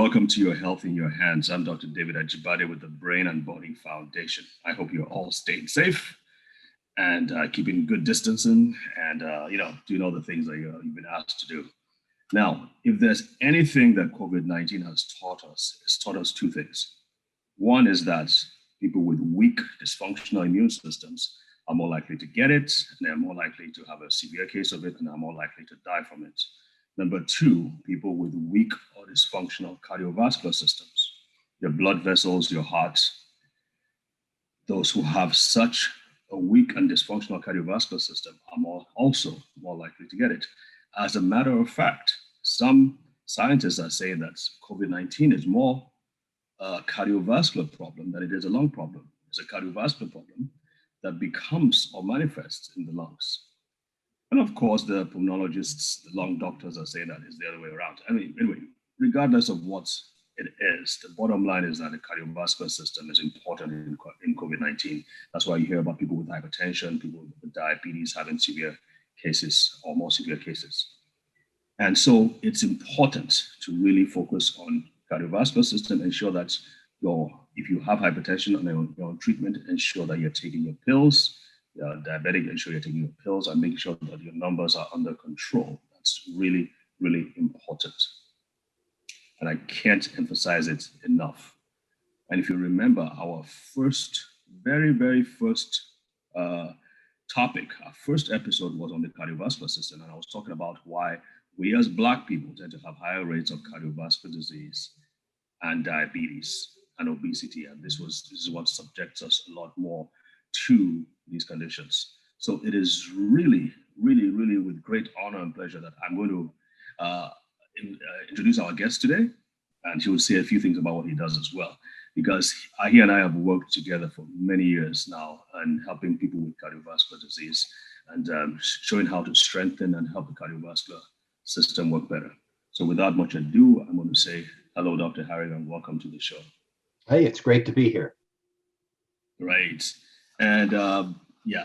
welcome to Your Health in Your Hands. I'm Dr. David Ajibade with the Brain and Body Foundation. I hope you're all staying safe and keeping good distancing and, doing all the things that you've been asked to do. Now, if there's anything that COVID-19 has taught us, it's taught us two things. One is that people with weak, dysfunctional immune systems are more likely to get it, and they're more likely to have a severe case of it, and are more likely to die from it. Number two, people with weak or dysfunctional cardiovascular systems, your blood vessels, your heart, those who have such a weak and dysfunctional cardiovascular system are also more likely to get it. As a matter of fact, some scientists are saying that COVID-19 is more a cardiovascular problem than it is a lung problem. It's a cardiovascular problem that becomes or manifests in the lungs. And of course, the pulmonologists, the lung doctors are saying that it's the other way around. I mean, anyway, regardless of what it is, the bottom line is that the cardiovascular system is important in COVID-19. That's why you hear about people with hypertension, people with diabetes having severe cases or more severe cases. And so it's important to really focus on cardiovascular system, ensure that if you have hypertension and you're on treatment, ensure that you're taking your pills. You're diabetic, ensure you're taking your pills and make sure that your numbers are under control. That's really, really important. And I can't emphasize it enough. And if you remember our very, very first topic, our first episode was on the cardiovascular system. And I was talking about why we as Black people tend to have higher rates of cardiovascular disease and diabetes and obesity. And this is what subjects us a lot more to these conditions. So it is really, really, really with great honor and pleasure that I'm going to introduce our guest today, and he will say a few things about what he does as well, because he and I have worked together for many years now and helping people with cardiovascular disease and showing how to strengthen and help the cardiovascular system work better. So without much ado, I'm going to say hello, Dr. Harry, and welcome to the show. Hey, it's great to be here. Great. And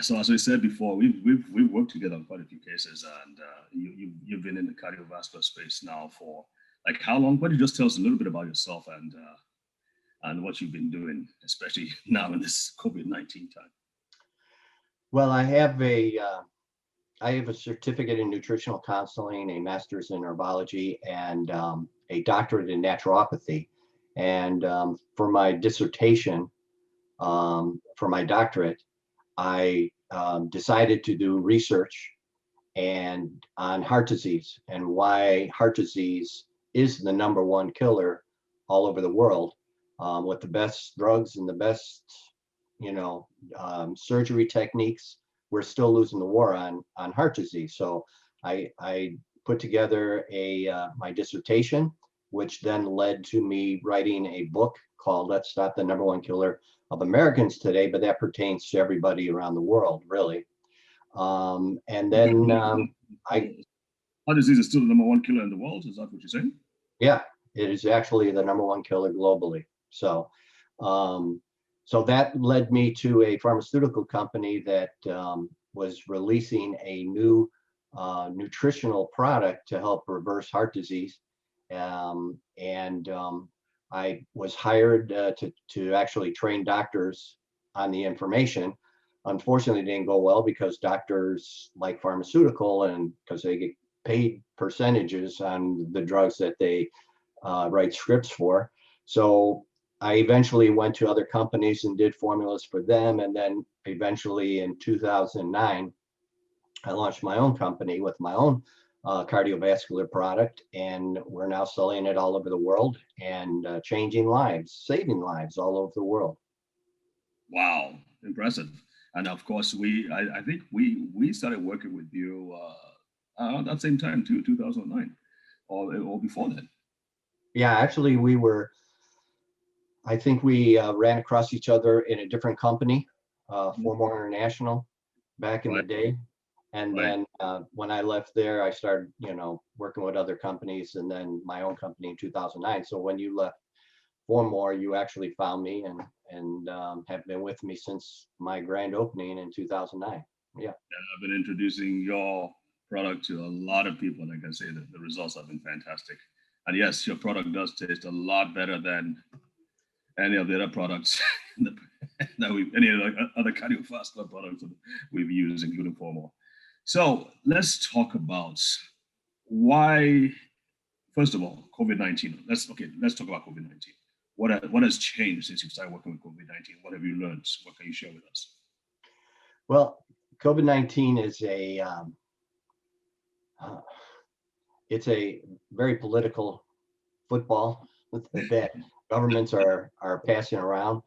so as we said before, we've worked together on quite a few cases, and you've been in the cardiovascular space now for like how long? Why don't you just tell us a little bit about yourself and what you've been doing, especially now in this COVID-19 time? Well, I have a certificate in nutritional counseling, a master's in herbology, and a doctorate in naturopathy. And for my dissertation, for my doctorate, I decided to do research on heart disease and why heart disease is the number one killer all over the world, with the best drugs and the best, surgery techniques. We're still losing the war on heart disease. So I put together my dissertation, which then led to me writing a book called Let's Stop the Number One Killer of Americans Today, but that pertains to everybody around the world, really. And then heart disease is still the number one killer in the world. Is that what you're saying? Yeah, it is actually the number one killer globally. So, so that led me to a pharmaceutical company that was releasing a new nutritional product to help reverse heart disease. I was hired to actually train doctors on the information. Unfortunately, it didn't go well because doctors like pharmaceutical, and because they get paid percentages on the drugs that they write scripts for. So I eventually went to other companies and did formulas for them. And then eventually in 2009, I launched my own company with my own cardiovascular product, and we're now selling it all over the world and changing lives, saving lives all over the world. Wow, impressive. And of course, I think we started working with you around that same time too, 2009, or before then. Yeah, actually, I think we ran across each other in a different company, Formore International, back in the day. And then when I left there, I started, working with other companies, and then my own company in 2009. So when you left Formore, you actually found me and have been with me since my grand opening in 2009. Yeah. And I've been introducing your product to a lot of people, and I can say that the results have been fantastic. And yes, your product does taste a lot better than any of the other products that any other cardiovascular products that we've used, including Formal. So let's talk about why. First of all, COVID-19. Let's talk about COVID-19. What has changed since you started working with COVID-19? What have you learned? What can you share with us? Well, COVID-19 is uh, it's a very political football that governments are passing around.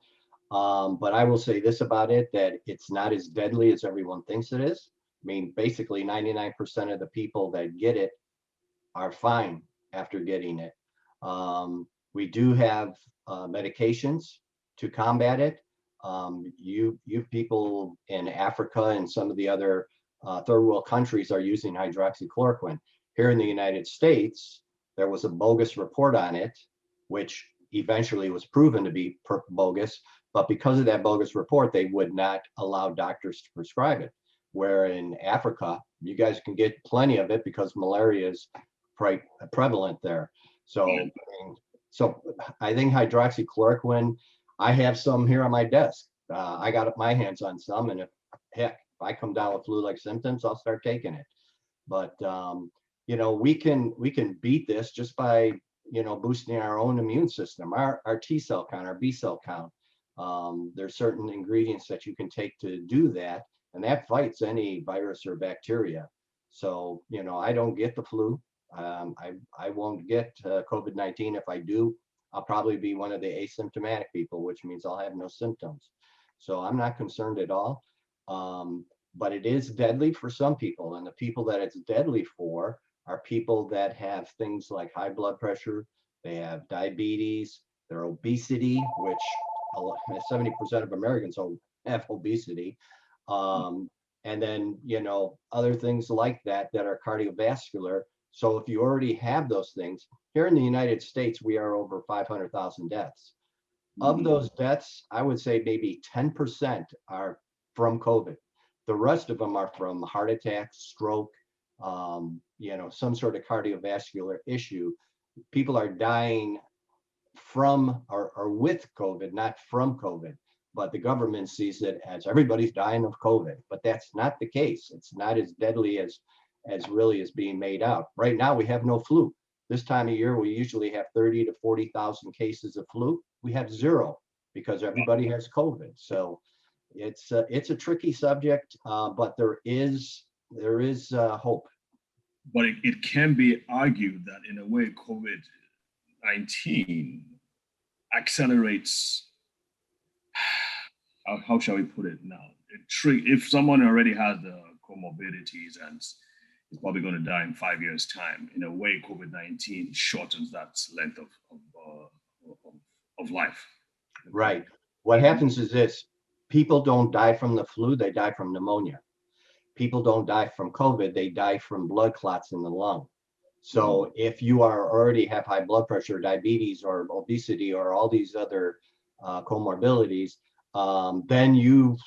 But I will say this about it, that it's not as deadly as everyone thinks it is. I mean, basically 99% of the people that get it are fine after getting it. We do have medications to combat it. You people in Africa and some of the other third world countries are using hydroxychloroquine. Here in the United States, there was a bogus report on it, which eventually was proven to be bogus. But because of that bogus report, they would not allow doctors to prescribe it. Where in Africa, you guys can get plenty of it because malaria is prevalent there. So, so I think hydroxychloroquine, I have some here on my desk. I got my hands on some, and if I come down with flu-like symptoms, I'll start taking it. But we can beat this just by boosting our own immune system, our T cell count, our B cell count. There's certain ingredients that you can take to do that, and that fights any virus or bacteria. So I don't get the flu. I won't get COVID-19. If I do, I'll probably be one of the asymptomatic people, which means I'll have no symptoms. So I'm not concerned at all. But it is deadly for some people, and the people that it's deadly for are people that have things like high blood pressure, they have diabetes, their obesity, which 70% of Americans have obesity. And then, other things like that are cardiovascular. So if you already have those things, here in the United States, we are over 500,000 deaths. Of those deaths, I would say maybe 10% are from COVID. The rest of them are from heart attack, stroke, some sort of cardiovascular issue. People are dying from or with COVID, not from COVID. But the government sees it as everybody's dying of COVID. But that's not the case. It's not as deadly as really is being made out. Right now, we have no flu. This time of year, we usually have 30 to 40,000 cases of flu. We have zero because everybody has COVID. So it's a tricky subject, but there is hope. But it can be argued that in a way, COVID-19 accelerates. How shall we put it now? If someone already has the comorbidities and is probably going to die in 5 years' time, in a way, COVID-19 shortens that length of life. Right. What happens is this: people don't die from the flu; they die from pneumonia. People don't die from COVID; they die from blood clots in the lung. So if you already have high blood pressure, diabetes, or obesity, or all these other comorbidities, then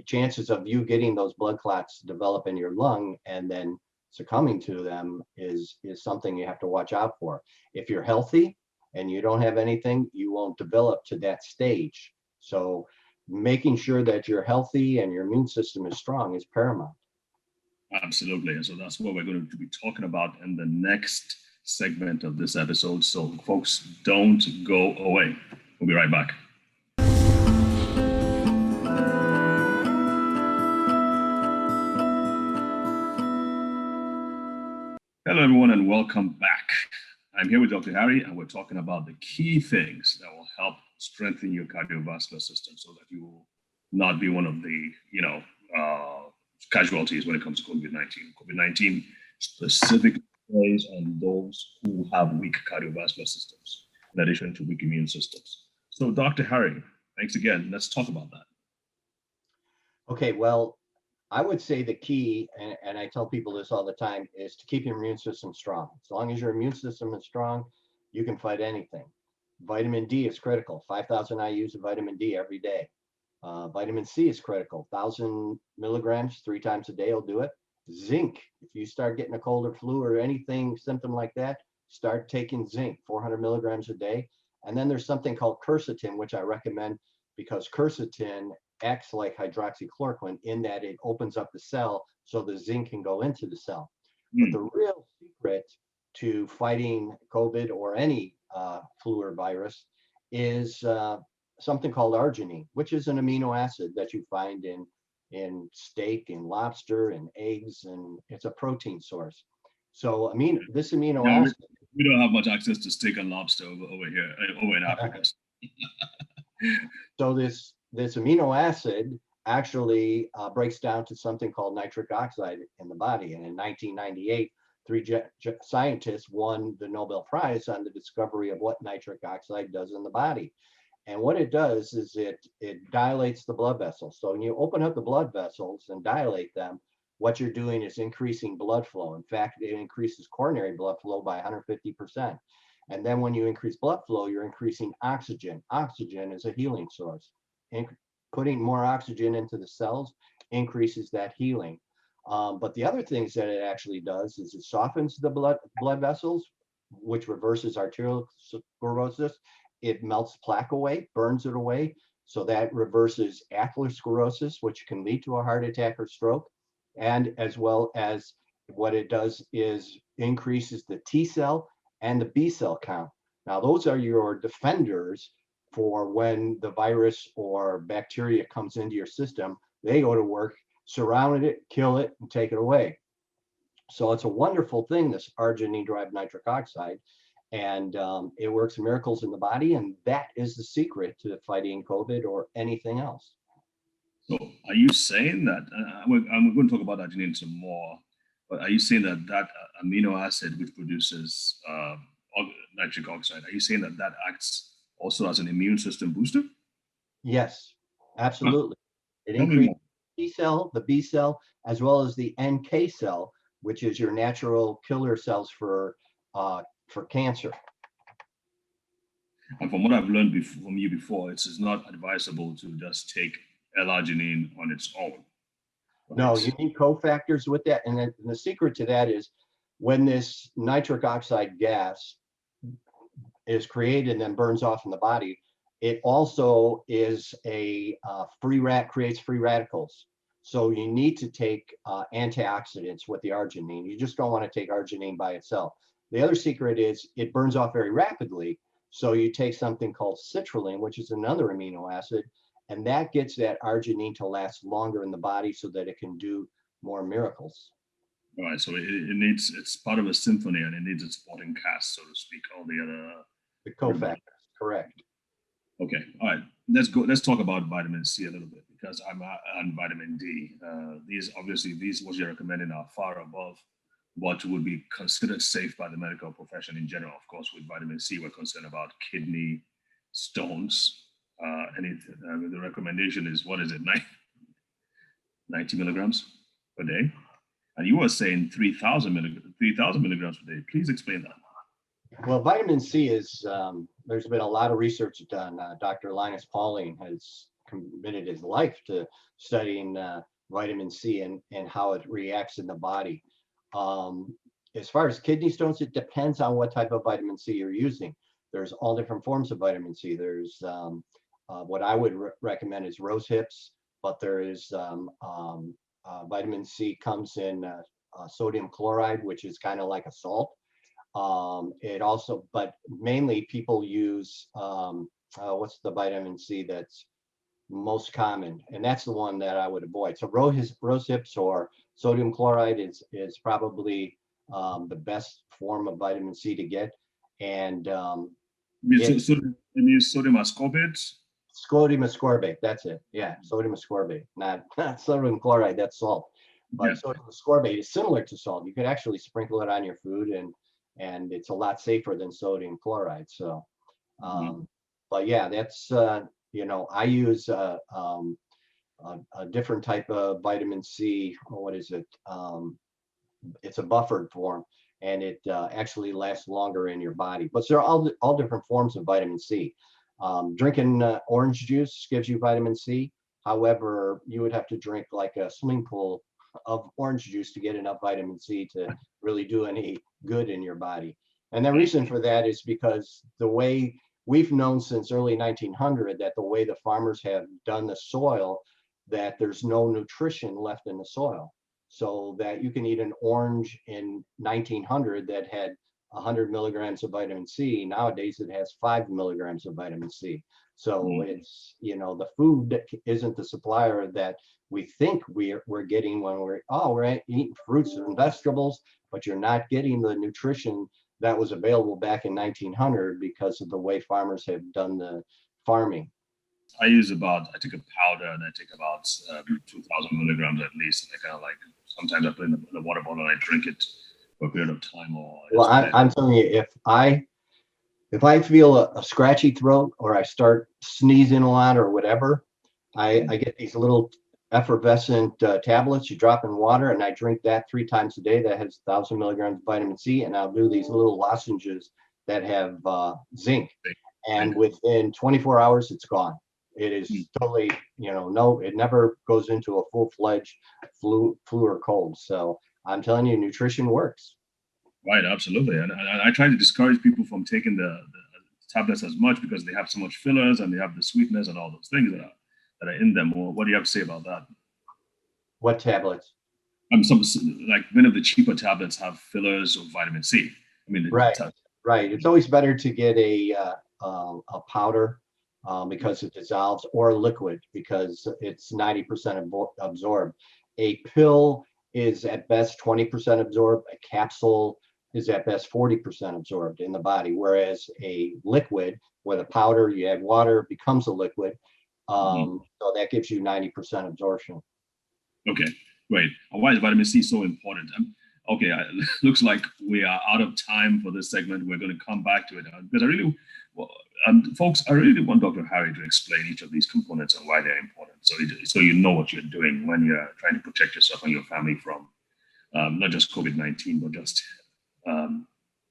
chances of you getting those blood clots develop in your lung and then succumbing to them is something you have to watch out for. If you're healthy and you don't have anything, you won't develop to that stage. So making sure that you're healthy and your immune system is strong is paramount. Absolutely. And so that's what we're going to be talking about in the next segment of this episode. So folks, don't go away. We'll be right back. Hello, everyone, and welcome back. I'm here with Dr. Harry, and we're talking about the key things that will help strengthen your cardiovascular system so that you will not be one of the, casualties when it comes to COVID-19. COVID-19 specifically plays on those who have weak cardiovascular systems, in addition to weak immune systems. So, Dr. Harry, thanks again. Let's talk about that. Okay, well, I would say the key, and I tell people this all the time, is to keep your immune system strong. As long as your immune system is strong, you can fight anything. Vitamin D is critical. 5,000 IUs of vitamin D every day. Vitamin C is critical. 1,000 milligrams 3 times a day will do it. Zinc, if you start getting a cold or flu or anything, symptom like that, start taking zinc, 400 milligrams a day. And then there's something called quercetin, which I recommend because quercetin acts like hydroxychloroquine in that it opens up the cell so the zinc can go into the cell. But the real secret to fighting COVID or any flu or virus is something called arginine, which is an amino acid that you find in steak and lobster and eggs, and it's a protein source. So this amino Yeah, acid. we don't have much access to steak and lobster over here, over in Africa. So this amino acid actually breaks down to something called nitric oxide in the body. And in 1998, three scientists won the Nobel Prize on the discovery of what nitric oxide does in the body. And what it does is it dilates the blood vessels. So when you open up the blood vessels and dilate them, what you're doing is increasing blood flow. In fact, it increases coronary blood flow by 150%. And then when you increase blood flow, you're increasing oxygen. Oxygen is a healing source. Putting more oxygen into the cells increases that healing. But the other things that it actually does is it softens the blood vessels, which reverses arteriosclerosis. It melts plaque away, burns it away. So that reverses atherosclerosis, which can lead to a heart attack or stroke. And as well as what it does is increases the T cell and the B cell count. Now, those are your defenders for when the virus or bacteria comes into your system. They go to work, surround it, kill it, and take it away. So it's a wonderful thing, this arginine-derived nitric oxide, and it works miracles in the body, and that is the secret to fighting COVID or anything else. So are you saying that, I'm going to talk about arginine some more, but are you saying that that amino acid which produces nitric oxide, are you saying that that acts also as an immune system booster? Yes, absolutely. It Tell me more. increases the T cell, the B cell, as well as the NK cell, which is your natural killer cells for cancer. And from what I've learned from you before, it's not advisable to just take L-arginine on its own. Right? No, you need cofactors with that. And the secret to that is when this nitric oxide gas is created and then burns off in the body, it also is creates free radicals. So you need to take antioxidants with the arginine. You just don't want to take arginine by itself. The other secret is it burns off very rapidly. So you take something called citrulline, which is another amino acid, and that gets that arginine to last longer in the body so that it can do more miracles. All right, so it's part of a symphony and it needs a supporting cast, so to speak, all the other. The cofactors, correct. Okay, all right, let's talk about vitamin C a little bit because I'm on vitamin D. These what you're recommending are far above what would be considered safe by the medical profession in general. Of course, with vitamin C, we're concerned about kidney stones. The recommendation is, what is it, 90 milligrams per day? And you were saying 3,000 milligrams per day. Please explain that. Well, vitamin C is, there's been a lot of research done. Dr. Linus Pauling has committed his life to studying vitamin C and how it reacts in the body. As far as kidney stones, it depends on what type of vitamin C you're using. There's all different forms of vitamin C. There's what I would recommend is rose hips, but there is vitamin C comes in sodium chloride, which is kind of like a salt. It also, but mainly people use what's the vitamin C that's most common, and that's the one that I would avoid. So rose hips or sodium chloride is probably the best form of vitamin C to get. And sodium ascorbate. Sodium ascorbate, that's it. Yeah, sodium ascorbate, not sodium chloride. That's salt. But yeah. Sodium ascorbate is similar to salt. You could actually sprinkle it on your food, and it's a lot safer than sodium chloride. So, but yeah, that's I use a different type of vitamin C. What is it? It's a buffered form, and it actually lasts longer in your body. But there are all different forms of vitamin C. Drinking orange juice gives you vitamin C. However, you would have to drink like a swimming pool of orange juice to get enough vitamin C to really do any good in your body. And the reason for that is because the way we've known since early 1900 that the way the farmers have done the soil, that there's no nutrition left in the soil. So that you can eat an orange in 1900 that had 100 milligrams of vitamin C. Nowadays it has 5 milligrams of vitamin C. So it's, the food isn't the supplier that we think we're getting when we're eating fruits and vegetables, but you're not getting the nutrition that was available back in 1900 because of the way farmers have done the farming. I take a powder and I take about 2,000 milligrams at least. And I kind of like, sometimes I put in the water bottle and I drink it for a period of time. Well, I'm telling you, if I feel a scratchy throat or I start sneezing a lot or whatever, I get these little effervescent tablets you drop in water, and I drink that 3 times a day. That has 1,000 milligrams of vitamin C, and I'll do these little lozenges that have zinc, and within 24 hours it's gone. It is totally, no, it never goes into a full-fledged flu or cold. So I'm telling you, nutrition works. Right, absolutely. And I try to discourage people from taking the tablets as much because they have so much fillers and they have the sweetness and all those things that are in them. What do you have to say about that? What tablets? Like many of the cheaper tablets have fillers of vitamin C. I mean, right. It's always better to get a powder because it dissolves, or liquid because it's 90% absorbed. A pill is at best 20% absorbed. A capsule is at best 40% absorbed in the body, whereas a liquid with a powder, you add water, becomes a liquid. So that gives you 90% absorption. Okay, great. Why is vitamin C so important? Okay, looks like we are out of time for this segment. We're going to come back to it because folks, I really want Dr. Harry to explain each of these components and why they're important. So you know what you're doing when you're trying to protect yourself and your family from not just COVID-19, but just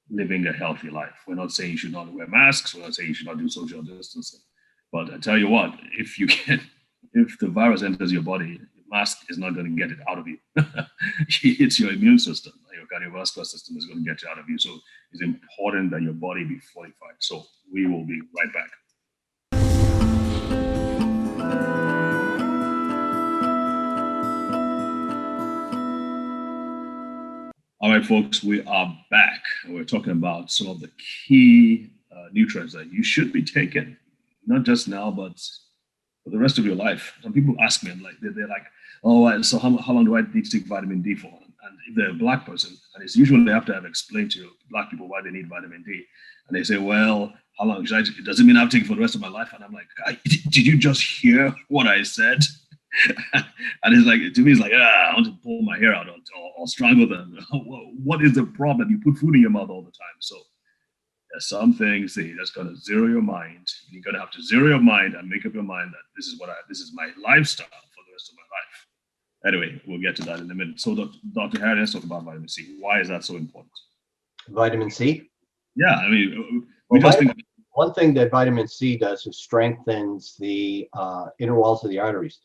living a healthy life. We're not saying you should not wear masks. We're not saying you should not do social distancing. But I tell you what, if the virus enters your body, mask is not going to get it out of you. It's your immune system, your cardiovascular system is going to get it out of you. So it's important that your body be fortified. So we will be right back. All right, folks, we are back. We're talking about some of the key nutrients that you should be taking, not just now, but for the rest of your life. Some people ask me, and they're like, "Oh, so how long do I need to take vitamin D for?" And if they're a Black person, and it's usually after I've explained to Black people why they need vitamin D, and they say, "Well, how long does it mean I'm taking for the rest of my life?" And I'm like, "Did you just hear what I said?" And it's like, to me, it's like, I want to pull my hair out or strangle them. What is the problem? You put food in your mouth all the time. So there's some things that's going to zero your mind. You're going to have to zero your mind and make up your mind that this is my lifestyle for the rest of my life. Anyway, we'll get to that in a minute. So Dr. Harry, let's talk about vitamin C. Why is that so important? Vitamin C? Yeah, I mean, one thing that vitamin C does is strengthens the inner walls of the arteries.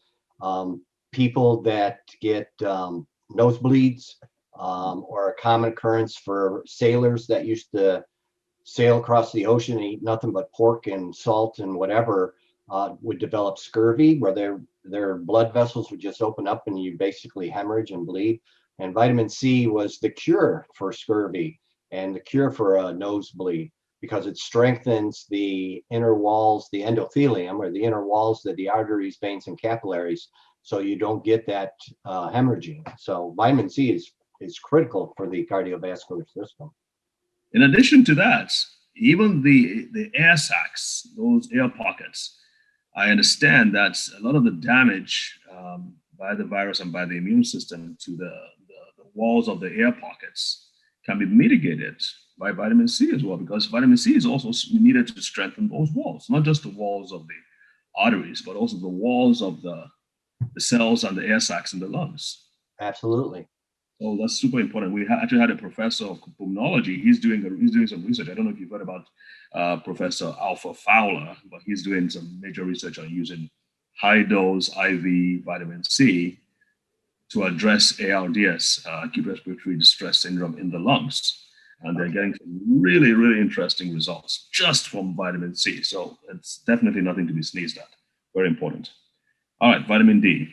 People that get nosebleeds, or a common occurrence for sailors that used to sail across the ocean and eat nothing but pork and salt and whatever, would develop scurvy, where their blood vessels would just open up and you basically hemorrhage and bleed. And vitamin C was the cure for scurvy and the cure for a nosebleed, because it strengthens the inner walls, the endothelium, or the inner walls of the arteries, veins, and capillaries, so you don't get that hemorrhaging. So vitamin C is critical for the cardiovascular system. In addition to that, even the air sacs, those air pockets, I understand that a lot of the damage by the virus and by the immune system to the walls of the air pockets can be mitigated by vitamin C as well, because vitamin C is also needed to strengthen those walls, not just the walls of the arteries, but also the walls of the cells and the air sacs in the lungs. Absolutely. So that's super important. We actually had a professor of pulmonology. He's doing some research. I don't know if you've heard about Professor Alpha Fowler, but he's doing some major research on using high dose IV vitamin C to address ARDS, acute respiratory distress syndrome in the lungs. and they're Okay. getting some really, really interesting results just from vitamin C. So it's definitely nothing to be sneezed at. Very important. All right, vitamin D.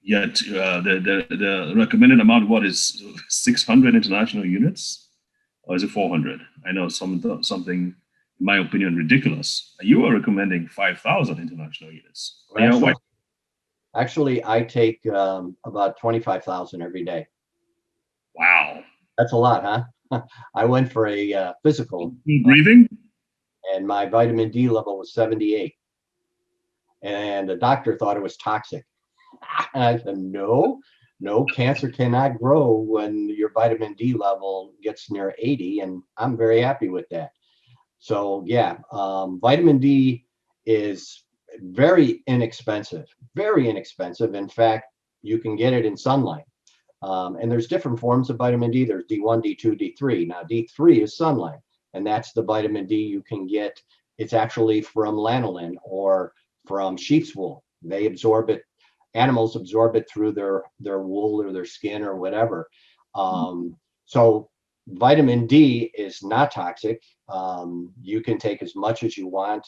Yet the recommended amount, what is 600 international units, or is it 400? I know something, in my opinion, ridiculous. You are recommending 5,000 international units. Well, Yeah, why? actually, I take about 25,000 every day. Wow. That's a lot, huh? I went for a physical, Breathing? and my vitamin D level was 78, and the doctor thought it was toxic. And I said, no, no, cancer cannot grow when your vitamin D level gets near 80, and I'm very happy with that. So yeah, vitamin D is very inexpensive, very inexpensive. In fact, you can get it in sunlight. And there's different forms of vitamin D. There's D1, D2, D3. Now, D3 is sunlight, and that's the vitamin D you can get. It's actually from lanolin or from sheep's wool. They absorb it. Animals absorb it through their wool or their skin or whatever. So vitamin D is not toxic. You can take as much as you want.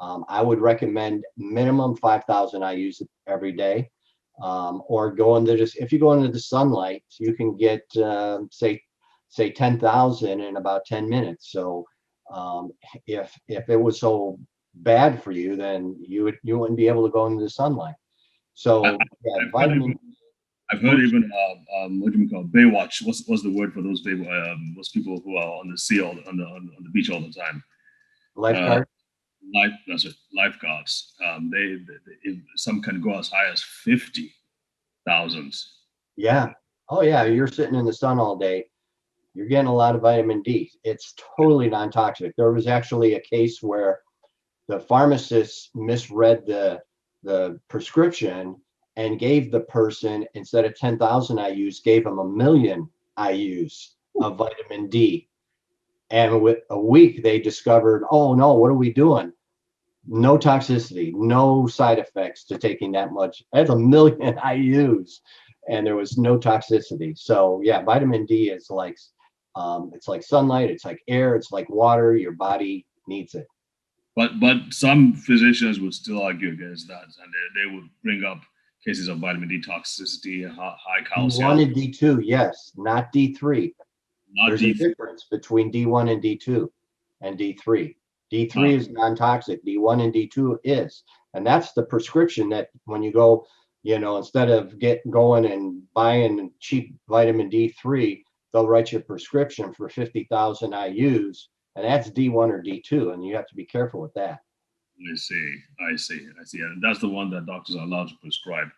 I would recommend minimum 5,000 IUs every day, or go into just if you go into the sunlight, you can get say 10,000 in about 10 minutes. So if it was so bad for you, then you wouldn't be able to go into the sunlight. I, So yeah, I've heard vitamin even, I've heard boost even what do we call Baywatch? What's the word for those people who are on the sea on the beach all the time? Uh, lifeguard. that's it, lifeguards. Some can go as high as 50,000. Yeah. Oh yeah, you're sitting in the sun all day. You're getting a lot of vitamin D. It's totally non-toxic. There was actually a case where the pharmacist misread the prescription and gave the person, instead of 10,000 IUs, gave them 1,000,000 IUs of vitamin D. And with a week, they discovered, oh no, what are we doing? No toxicity, no side effects to taking that much. That's 1,000,000 IUs, and there was no toxicity. So yeah, vitamin D is like it's like sunlight, it's like air, it's like water. Your body needs it. But some physicians would still argue against that, and they would bring up cases of vitamin D toxicity, high D1 calcium, and D2, yes, not D3. not There's a D. difference between D1 and D2 and D3. Uh, D3 is non-toxic, D1 and D2 is. And that's the prescription that when you go, instead of going and buying cheap vitamin D3, they'll write you a prescription for 50,000 IUs, and that's D1 or D2, and you have to be careful with that. I see, and that's the one that doctors are allowed to prescribe.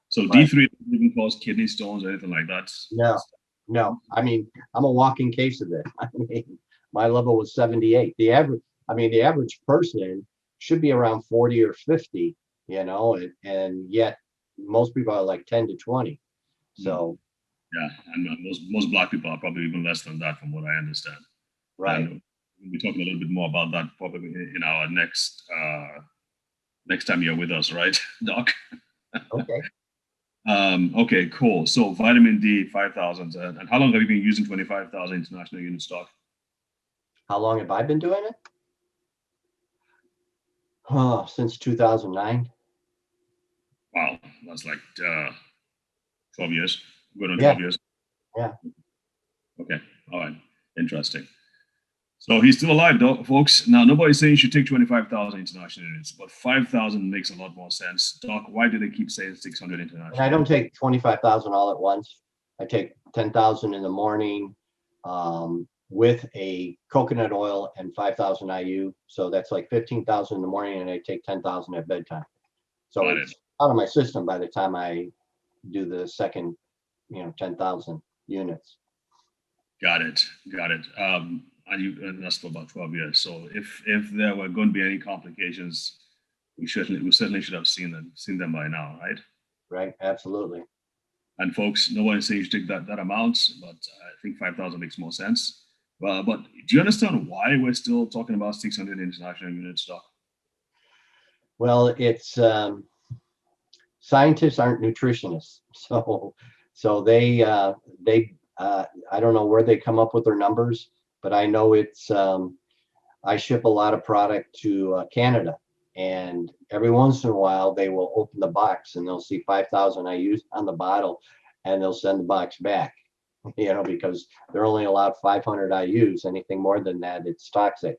So Right. D3 doesn't even cause kidney stones or anything like that. No, no. I mean, I'm a walking case of it. I mean, my level was 78. The average person should be around 40 or 50, and yet most people are like 10 to 20. Hmm. So, Yeah, and most black people are probably even less than that, from what I understand. right. And we'll be talking a little bit more about that probably in our next time you're with us, right, Doc? Okay. Okay, cool. So vitamin D 5,000, and how long have you been using 25,000 international units, Doc? How long have I been doing it? Oh, since 2009. Wow, that's like 12 years. Good on Yeah. 12 years. Yeah. Okay, all right, interesting. So he's still alive, though, folks. Now, nobody's saying you should take 25,000 international units, but 5,000 makes a lot more sense. Doc, why do they keep saying 600 And I international don't units? take 25,000 all at once. I take 10,000 in the morning, with a coconut oil and 5,000 IU. So that's like 15,000 in the morning, and I take 10,000 at bedtime. So Got it. it's out of my system by the time I do the second, 10,000 units. Got it. Got it. And that's for about 12 years. So if there were going to be any complications, we certainly should have seen them by now, right? Right? Absolutely. And folks, no one is saying you should take that amount, but I think 5,000 makes more sense. But do you understand why we're still talking about 600 international units, Doc? Well, it's scientists aren't nutritionists, so they I don't know where they come up with their numbers, but I know it's, I ship a lot of product to Canada, and every once in a while they will open the box and they'll see 5,000 IUs on the bottle, and they'll send the box back, because they're only allowed 500 IUs. Anything more than that, it's toxic.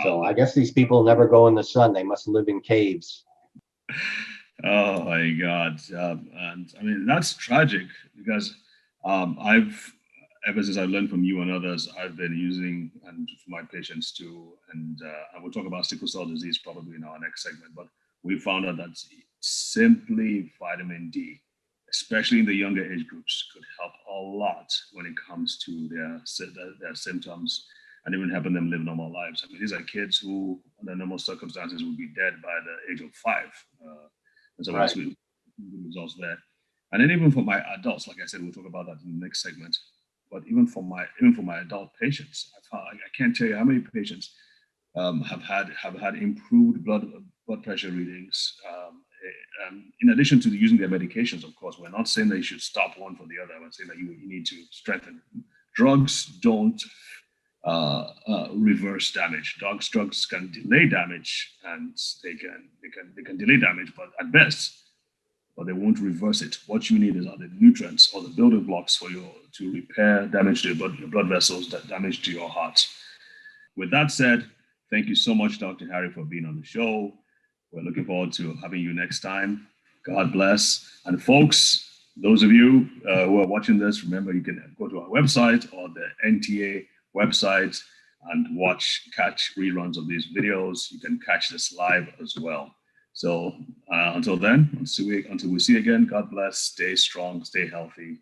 So I guess these people never go in the sun. They must live in caves. Oh my God. And I mean, that's tragic because I've, ever since I learned from you and others, I've been using, and for my patients too, and I will talk about sickle cell disease probably in our next segment, but we found out that simply vitamin D, especially in the younger age groups, could help a lot when it comes to their symptoms and even helping them live normal lives. I mean, these are kids who, under normal circumstances, would be dead by the age of 5. And so Right. good results there. And then even for my adults, like I said, we'll talk about that in the next segment. But even for my adult patients, I can't tell you how many patients have had improved blood pressure readings. In addition to using their medications, of course, we're not saying that you should stop one for the other. We're saying that you need to strengthen. Drugs don't reverse damage. Drugs can delay damage, and they can delay damage, but at best, but they won't reverse it. What you need are the nutrients or the building blocks for to repair damage to your blood vessels, that damage to your heart. With that said, thank you so much, Dr. Harry, for being on the show. We're looking forward to having you next time. God bless. And folks, those of you who are watching this, remember you can go to our website or the NTA website and catch reruns of these videos. You can catch this live as well. So until then, until we see you again, God bless, stay strong, stay healthy.